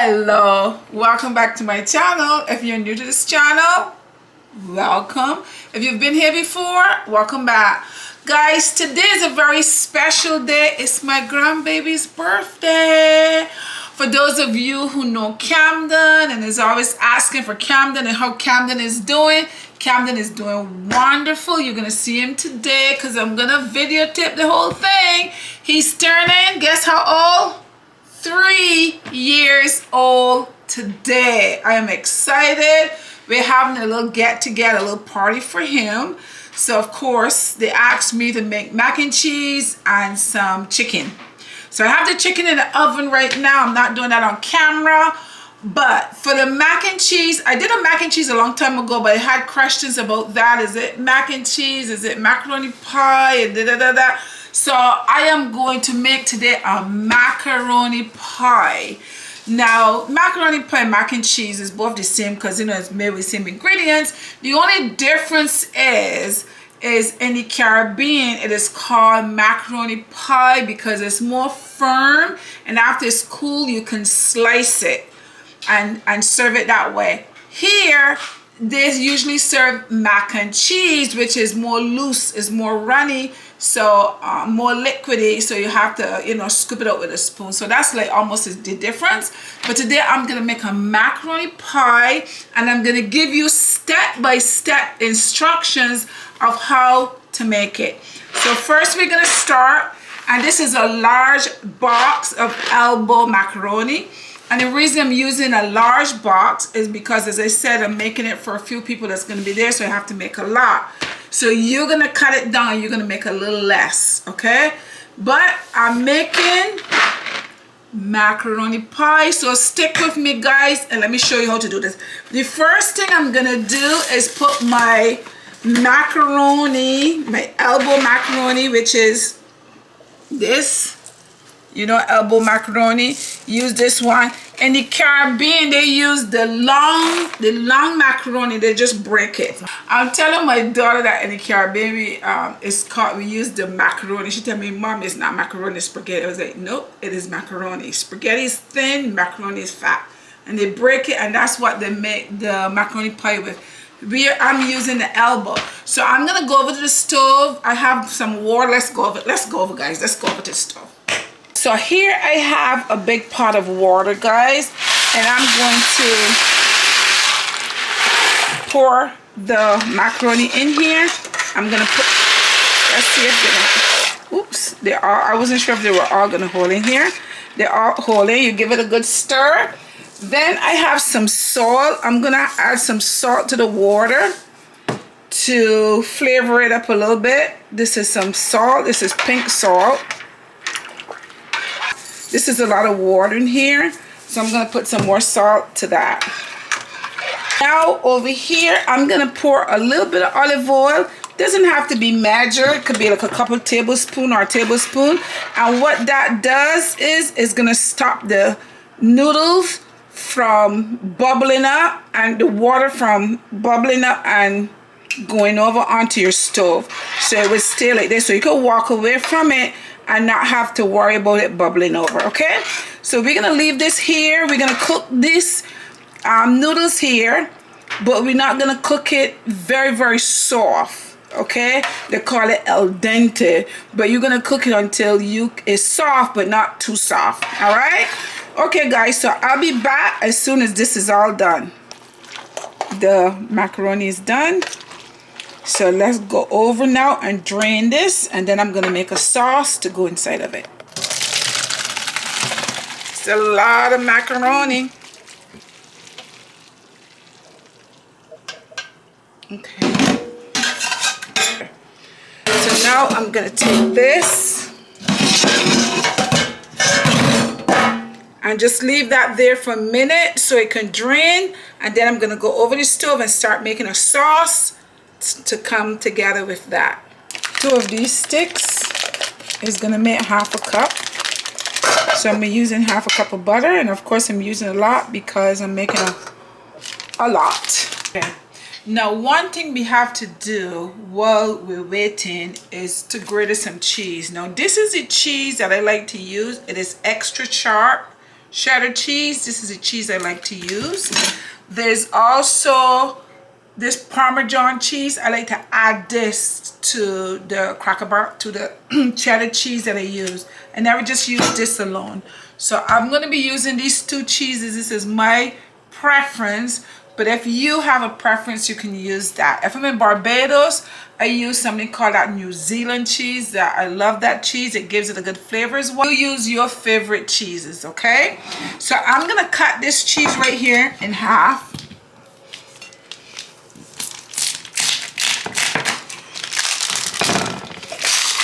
Hello, welcome back to my channel. If you're new to this channel, welcome. If you've been here before, welcome back. Guys, today is a very special day. It's my grandbaby's birthday. For those of you who know Camden and is always asking for Camden and how Camden is doing wonderful. You're gonna see him today because I'm gonna videotape the whole thing. He's turning, guess how old? 3 years old today. I am excited. We're having a little get together, a little party for him. So of course they asked me to make mac and cheese and some chicken. So I have the chicken in the oven right now. I'm not doing that on camera. But for the mac and cheese, I did a mac and cheese a long time ago, but I had questions about that. Is it mac and cheese? Is it macaroni pie? And da-da-da-da. So I am going to make today a macaroni pie. Now, macaroni pie and mac and cheese is both the same because, you know, it's made with the same ingredients. The only difference is in the Caribbean, it is called macaroni pie because it's more firm. And after it's cool, you can slice it and serve it that way. Here, they usually serve mac and cheese, which is more loose, is more runny, so more liquidy, so you have to, you know, scoop it out with a spoon. So that's like almost the difference. But today I'm gonna make a macaroni pie and I'm gonna give you step-by-step instructions of how to make it. So first we're gonna start, and this is a large box of elbow macaroni. And the reason I'm using a large box is because, as I said, I'm making it for a few people that's going to be there, so I have to make a lot. So you're going to cut it down, you're going to make a little less, okay? But I'm making macaroni pie, so stick with me, guys, and let me show you how to do this. The first thing I'm going to do is put my macaroni, my elbow macaroni, which is this. You know, elbow macaroni, use this one. In the Caribbean, they use the long macaroni. They just break it. I'm telling my daughter that in the Caribbean, we use the macaroni. She tell me, Mom, it's not macaroni, it's spaghetti. I was like, nope, it is macaroni. Spaghetti is thin, macaroni is fat. And they break it, and that's what they make the macaroni pie with. I'm using the elbow. So I'm gonna go over to the stove. I have some water. Let's go over, guys. Let's go over to the stove. So here I have a big pot of water, guys, and I'm going to pour the macaroni in here. I'm gonna put, let's see if they're, oops, they are, I wasn't sure if they were all gonna hold in here. They're all holding. You give it a good stir. Then I have some salt. I'm gonna add some salt to the water to flavor it up a little bit. This is some salt. This is pink salt. This is a lot of water in here, so I'm going to put some more salt to that. Now over here, I'm going to pour a little bit of olive oil. Doesn't have to be measured. It could be like a couple tablespoons or a tablespoon. And what that does is going to stop the noodles from bubbling up and the water from bubbling up and going over onto your stove. So it would stay like this, so you can walk away from it and not have to worry about it bubbling over, okay? So we're gonna leave this here. We're gonna cook this noodles here, but we're not gonna cook it very, very soft, okay? They call it al dente, but you're gonna cook it until it's soft, but not too soft, all right? Okay, guys, so I'll be back as soon as this is all done. The macaroni is done. So let's go over now and drain this, and then I'm gonna make a sauce to go inside of it. It's a lot of macaroni. Okay. So now I'm gonna take this and just leave that there for a minute so it can drain, and then I'm gonna go over the stove and start making a sauce to come together with that. 2 of these sticks is gonna make half a cup. So I'm using half a cup of butter, and of course I'm using a lot because I'm making a lot. Okay. Now one thing we have to do while we're waiting is to grate some cheese. Now this is the cheese that I like to use. It is extra sharp, cheddar cheese. This is the cheese I like to use. There's also this Parmesan cheese. I like to add this to the cracker bar, to the cheddar cheese that I use. I never just use this alone. So I'm going to be using these two cheeses. This is my preference, but if you have a preference, you can use that. If I'm in Barbados, I use something called that New Zealand cheese. That I love that cheese. It gives it a good flavor as well. You use your favorite cheeses, okay? So I'm going to cut this cheese right here in half.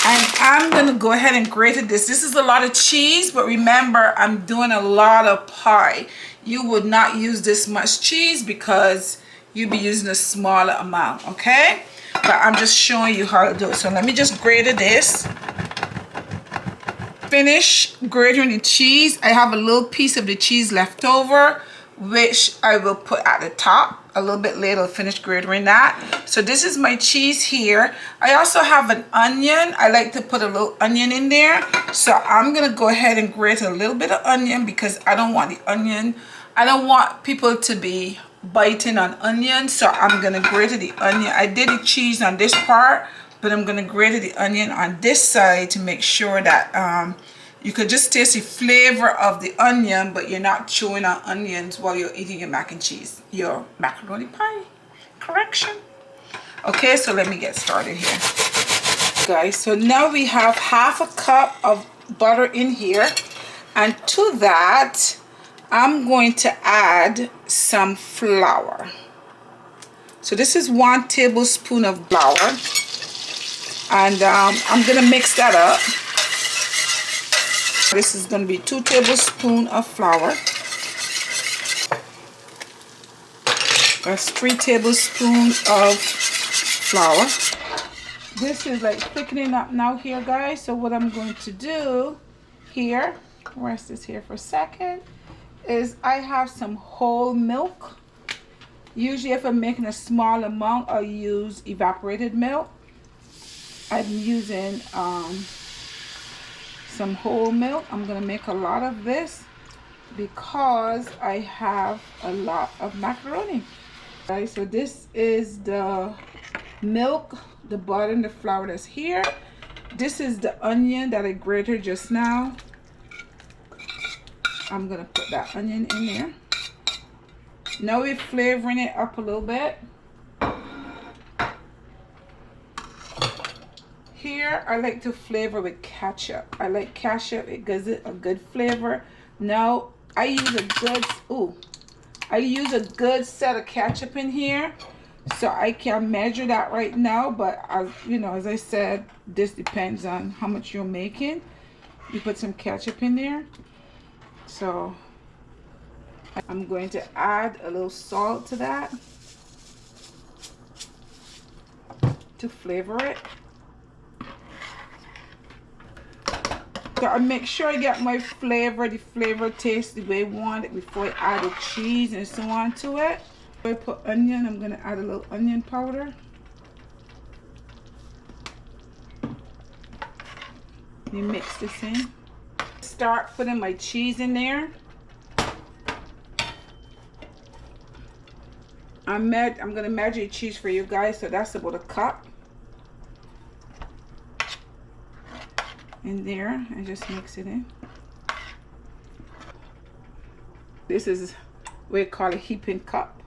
And I'm going to go ahead and grate this. This is a lot of cheese, but remember, I'm doing a lot of pie. You would not use this much cheese because you'll be using a smaller amount, okay? But I'm just showing you how to do it. So let me just grate this. Finish grating the cheese. I have a little piece of the cheese left over, which I will put at the top. A little bit later, I'll finish grating that. So this is my cheese here. I also have an onion. I like to put a little onion in there. So I'm going to go ahead and grate a little bit of onion because I don't want the onion. I don't want people to be biting on onion. So I'm going to grate the onion. I did the cheese on this part, but I'm going to grate the onion on this side to make sure that you could just taste the flavor of the onion, but you're not chewing on onions while you're eating your mac and cheese, your macaroni pie. Correction. Okay, so let me get started here. Guys, so now we have half a cup of butter in here. And to that, I'm going to add some flour. So this is 1 tablespoon of flour. And I'm going to mix that up. This is going to be 2 tablespoons of flour. That's 3 tablespoons of flour. This is like thickening up now here, guys. So what I'm going to do here, rest this here for a second, is I have some whole milk. Usually if I'm making a small amount, I'll use evaporated milk. I'm using some whole milk. I'm gonna make a lot of this because I have a lot of macaroni. Right, so this is the milk, the butter, and the flour that's here. This is the onion that I grated just now. I'm gonna put that onion in there. Now we're flavoring it up a little bit. Here, I like to flavor with ketchup. I like ketchup. It gives it a good flavor. Now, I use a good set of ketchup in here. So I can't measure that right now, but as I said, this depends on how much you're making. You put some ketchup in there. So I'm going to add a little salt to that to flavor it. So I make sure I get my flavor, the flavor taste the way I want it before I add the cheese and so on to it. If I put onion, I'm going to add a little onion powder. Let me mix this in. Start putting my cheese in there. I'm going to measure the cheese for you guys, so that's about a cup. In there and just mix it in. This is what we call a heaping cup.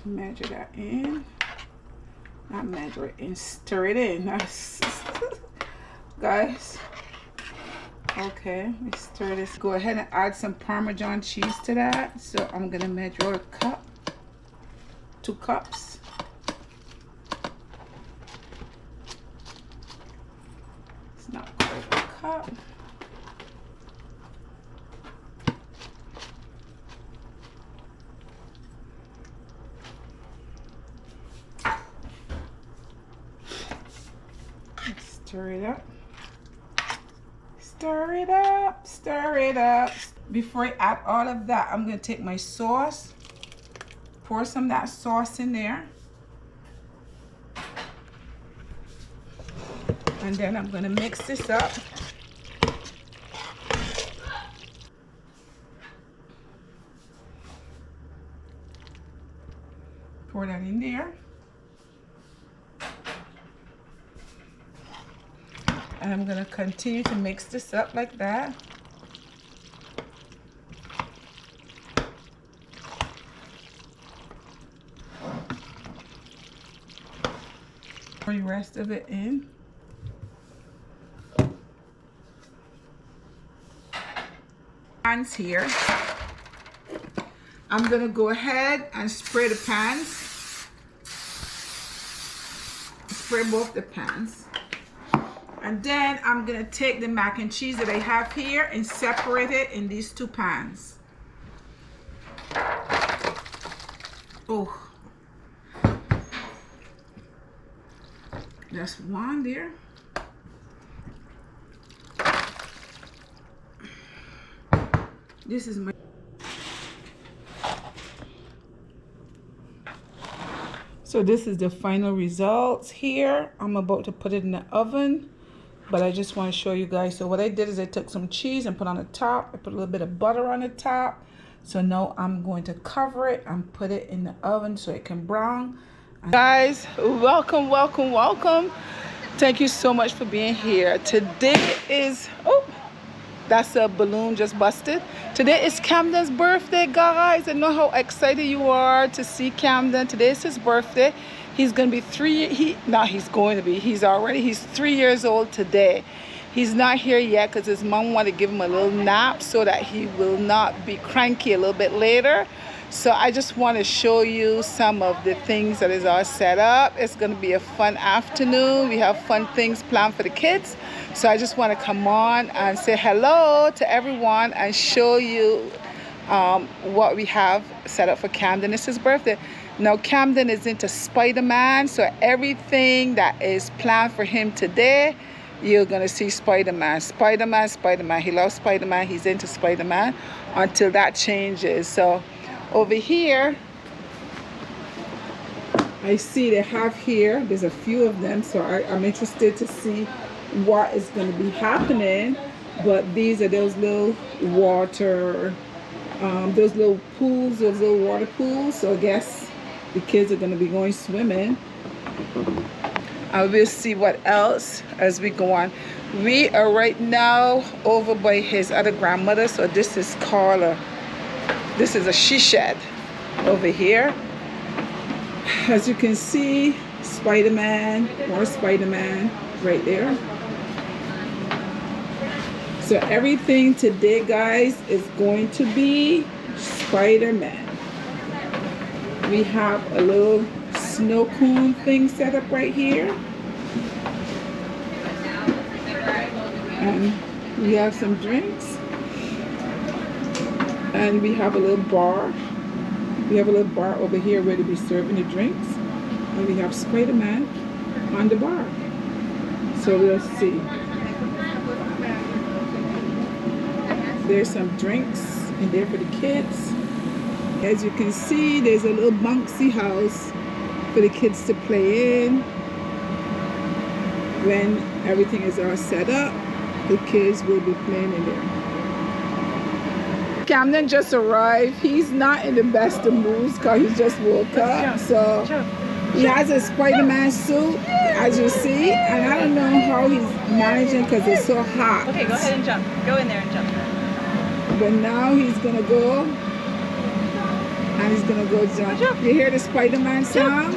Measure that in. Not measure it in, stir it in. Guys. Okay, we stir this. Go ahead and add some Parmesan cheese to that. So I'm gonna measure a cup, 2 cups. Not quite a cup. Let's stir it up. Stir it up, stir it up. Before I add all of that, I'm going to take my sauce, pour some of that sauce in there. And then I'm going to mix this up. pour that in there. And I'm going to continue to mix this up like that. Pour the rest of it in. Pans here. I'm going to go ahead and spray the pans. Spray both the pans. And then I'm going to take the mac and cheese that I have here and separate it in these two pans. Oh. That's one there. This is my... So this is the final results here. I'm about to put it in the oven, but I just want to show you guys. So what I did is I took some cheese and put on the top. I put a little bit of butter on the top. So now I'm going to cover it and put it in the oven so it can brown. Guys, welcome, welcome, welcome. Thank you so much for being here. Today is, oh, that's a balloon just busted. Today is Camden's birthday, guys. I know how excited you are to see Camden. Today is his birthday. He's gonna be he's 3 years old today. He's not here yet because his mom wanted to give him a little nap so that he will not be cranky a little bit later. So I just want to show you some of the things that is all set up. It's going to be a fun afternoon. We have fun things planned for the kids. So I just want to come on and say hello to everyone and show you what we have set up for Camden. It's his birthday. Now Camden is into Spider-Man, so everything that is planned for him today, you're going to see Spider-Man. Spider-Man, Spider-Man. He loves Spider-Man. He's into Spider-Man until that changes. So over here, I see they have here, there's a few of them, so I'm interested to see what is going to be happening. But these are those little water, those little pools, those little water pools. So I guess the kids are going to be going swimming. I will see what else as we go on. We are right now over by his other grandmother. So this is Carla. This is a she shed over here. As you can see, Spider-Man, more Spider-Man right there. So everything today, guys, is going to be Spider-Man. We have a little snow cone thing set up right here. And we have some drinks. And we have a little bar. We have a little bar over here where to be serving the drinks. And we have Spider-Man on the bar. So we'll see. There's some drinks in there for the kids. As you can see, there's a little bouncy house for the kids to play in. When everything is all set up, the kids will be playing in there. Camden just arrived. He's not in the best of moods because he just woke up. So he has a Spider-Man suit, as you see, and I don't know how he's managing because it's so hot. Okay, go ahead and jump. Go in there and jump. But now he's gonna go, and he's gonna go jump. You hear the Spider-Man song?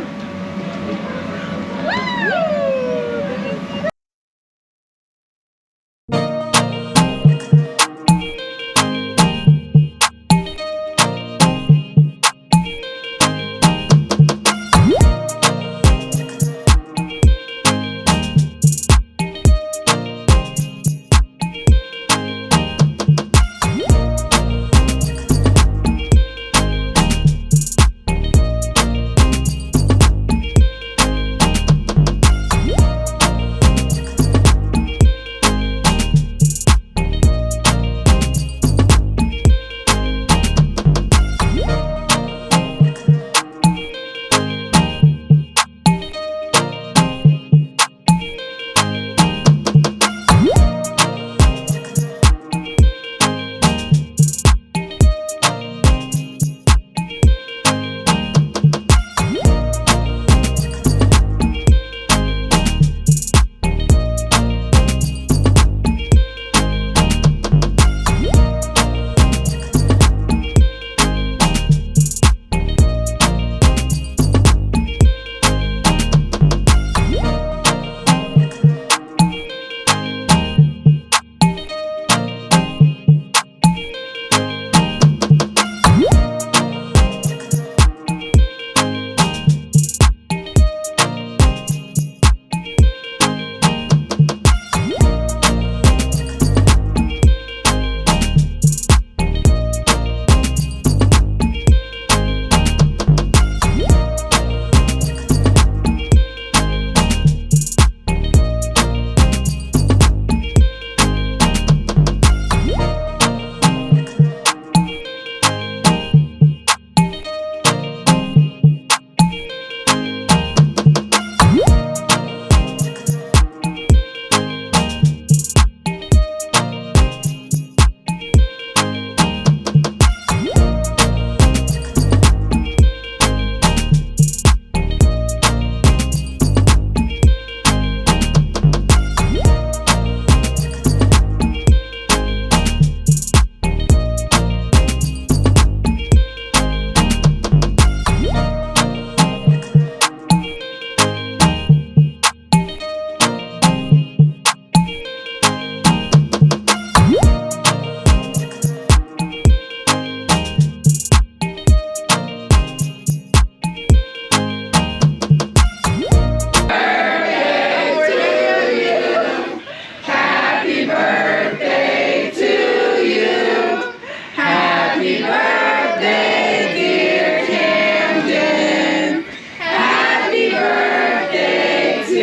Happy birthday, dear Camden. Happy birthday to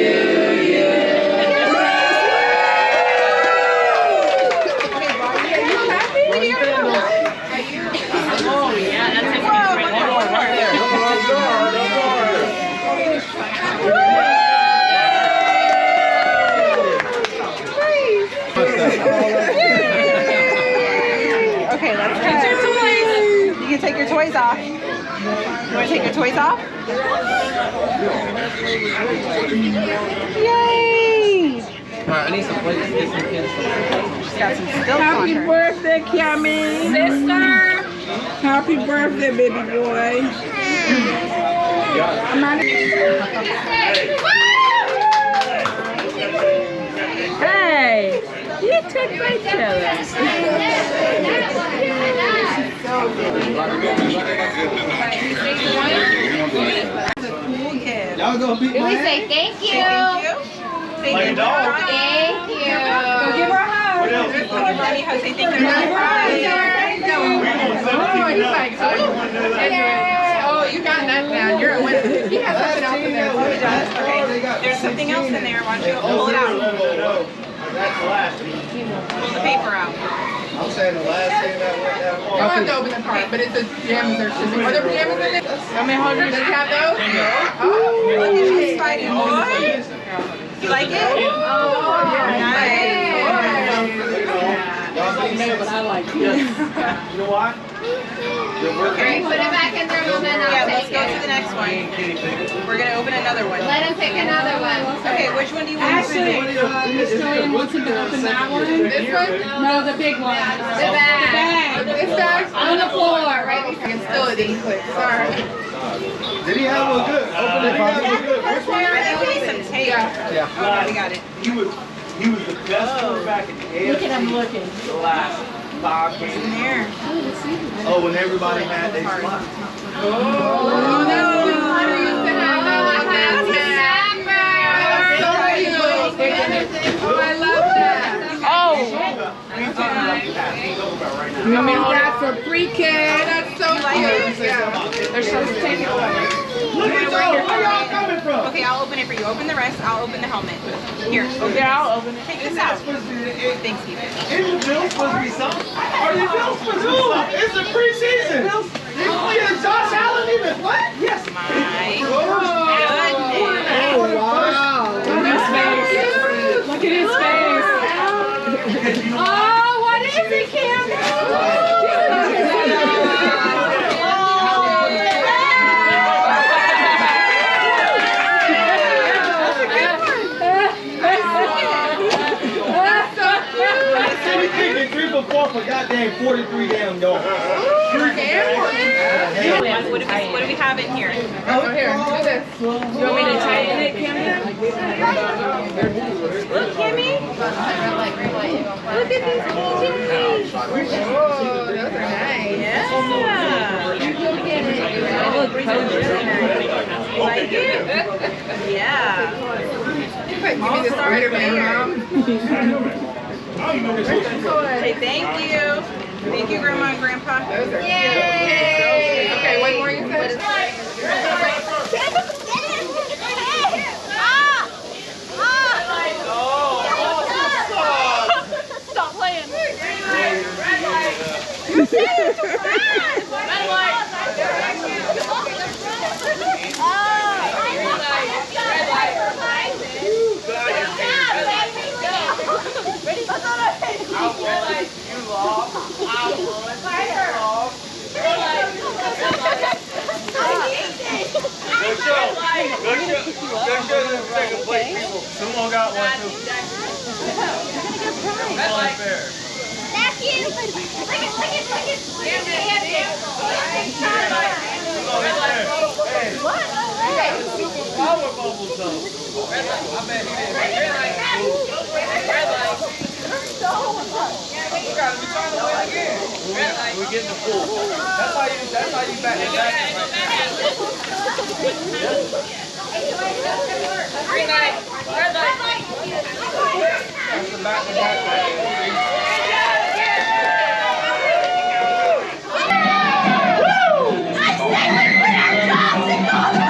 you. Oh, yeah, that's a Right there. Okay, let's get your toys. You can take your toys off. You want to take your toys off? Yay! Alright, I need some plates. Get some kids. She's got some stilts on Happy her. birthday, Cammy. Sister. Happy birthday, baby boy. Hey, you took my challenge. Cool kid. Y'all gonna beat We my say thank you. Thank you. Thank you. Thank you. Go give her a hug. Let me hug. Say thank you. Oh, he's like, oh, you got that now. You're a winner. He has something else in there. Oh, he does? Okay. There's something else in there. Why don't you pull it out? That's the last. Pull the paper out. I'm saying the last thing that went down. You don't have to open the part, but it's the pajamas there. Are there pajamas in there? Let me hold you. Does it have those? Oh, look at you, Spidey boy. You like it? Oh, Nice. You know why? Okay, put it back in their room and Yeah, I'll let's take go to it. the next one. We're gonna open another one. Let him pick another one. Okay, which one do you want to open? Miss Joanne wants him to open that one. This one? No, the big one. The bag. This bag? On the floor, right I can still it didn't click. Sorry. Did he have one good? Did he have one good? I think we need some tape. Yeah. Okay, we got it. He was the best quarterback in the AFC. Look at him looking. The last 5 games. In there. Oh, when everybody had their spot. Oh, no. We used to have that tag. Oh, I love that. I mean, that's for pre-K. That's so cute. Yeah. They're so taking Look at those. Where y'all coming from? Okay, I'll open it for you. Open the rest. I'll open the helmet. Here. Okay, I'll open it. Take this out. Thanks, Steven. Isn't Bill supposed to be something? Are you Bill supposed to be something? It's the preseason. Yeah, Josh Allen even what? Yes. My goodness. Oh, wow. Look at his face. Look at his face. Oh, what is it, Cam? We thinking 3 for 4 for goddamn 43 damn yards. What do we have in here? Oh, here. Do this. You want me to tighten it, Cam? Look, Kimmy. Look at these PJs. Oh, those are nice. Yeah. They look cozy. Like it? Yeah. Give me the Spider-Man. Say thank you. Thank you, Grandma and Grandpa. Those are cute. Okay, one more you said? Stop playing. Someone got one too. Red light. That's you. Look it. What? Super power bubbles though. Red light. I bet he didn't. Red light. Red light. We gotta be trying to win again. Red light. We're getting the full. That's how you back the back. Green light. Red light. That's the back to back. Yeah.